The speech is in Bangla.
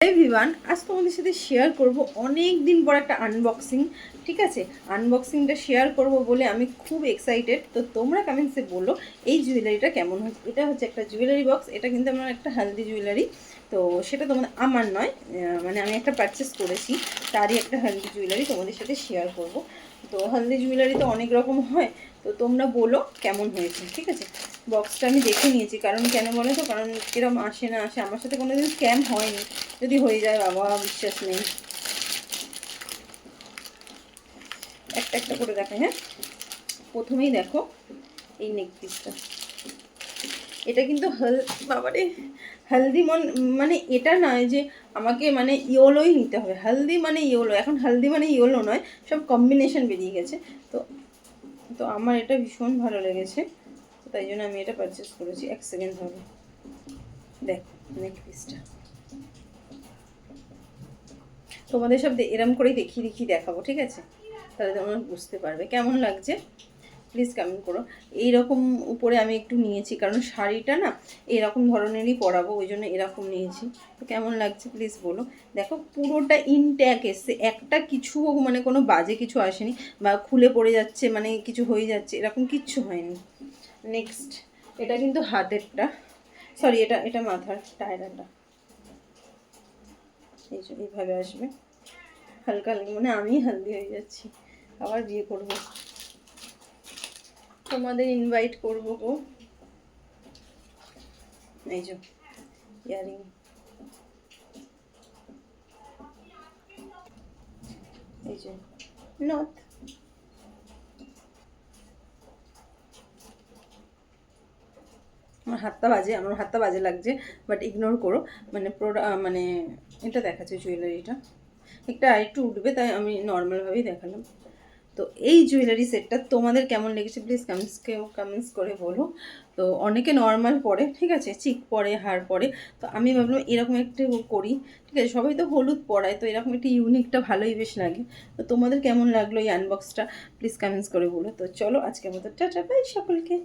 এভরিওয়ান, আজ তোমাদের সাথে শেয়ার করব অনেক দিন পর একটা আনবক্সিং। ঠিক আছে, আনবক্সিংটা শেয়ার করব বলে আমি খুব এক্সাইটেড। তো তোমরা কমেন্টসে বলো এই জুয়েলারিটা কেমন হচ্ছে। এটা হচ্ছে একটা জুয়েলারি বক্স। এটা কিন্তু আমার একটা হেলদি জুয়েলারি। তো সেটা তোমাদের আমার নয়, মানে আমি একটা পারচেস করেছি, তারই একটা হেলদি জুয়েলারি তোমাদের সাথে শেয়ার করব। তো হেলদি জুয়েলারি তো অনেক রকম হয়, তো তোমরা বলো কেমন হয়েছে। ঠিক আছে, বক্সটা আমি দেখে নিয়েছি, কারণ কেন বলো তো, কারণ কিরম আসে না আসে, আমার সাথে কোনোদিন স্ক্যাম হয়নি, যদি হয়ে যায় বাবা বিশ্বাস নেই। একটা একটা করে দেখো। হ্যাঁ, প্রথমেই দেখো এই নেক পিসটা। এটা কিন্তু বাবারে হেলদি মানে এটা নয় যে আমাকে মানে ইয়োলোই নিতে হবে। হেলদি মানে ইয়োলো, এখন হেলদি মানে ইয়োলো নয়, সব কম্বিনেশন বেরিয়ে গেছে। তো তো আমার এটা ভীষণ ভালো লেগেছে, তাই জন্য আমি এটা পারচেস করেছি। এক সেকেন্ড হবে, দেখো নেক পিসটা তোমাদের সব এরম করেই দেখিয়ে দেখাবো। ঠিক আছে, তাহলে তোমরা বুঝতে পারবে কেমন লাগছে। প্লিজ কমেন্ট করো। এইরকম উপরে আমি একটু নিয়েছি, কারণ শাড়িটা না এরকম ধরনেরই পরাবো, ওই জন্য এরকম নিয়েছি। তো কেমন লাগছে প্লিজ বলো। দেখো পুরোটা ইনট্যাক এসছে, একটা কিছু মানে কোনো বাজে কিছু আসেনি, বা খুলে পড়ে যাচ্ছে মানে কিছু হয়ে যাচ্ছে এরকম কিচ্ছু হয়নি। নেক্সট, এটা কিন্তু হাতেরটা, সরি এটা এটা মাথার টায়রাটা। এইভাবে আসবে, হালকা হালকা, মানে আমি হেলদি হয়ে যাচ্ছি, আবার বিয়ে করবো, তোমাদের ইনভাইট করবো গো। এই যে ইয়ারিং, এই যে নথ। আমার হাতটা বাজে লাগছে, বাট ইগনোর করো। মানে মানে এটা দেখাচ্ছে জুয়েলারিটা একটা আরেকটু উঠবে, তাই আমি নর্মালভাবেই দেখালাম। তো এই জুয়েলারি সেটটা তোমাদের কেমন লেগেছে প্লিজ কমেন্টস করে বলো। তো অনেকে নর্মাল পরে, ঠিক আছে, চিক পরে, হার পরে, তো আমি ভাবলাম এরকম একটু করি। ঠিক আছে, সবাই তো হলুদ পরায়, তো এরকম একটু ইউনিকটা ভালোই বেশ লাগে। তো তোমাদের কেমন লাগলো এই আনবক্সটা প্লিজ কমেন্টস করে বলো। তো চলো আজকের মতো টাটা বাই সকলকে।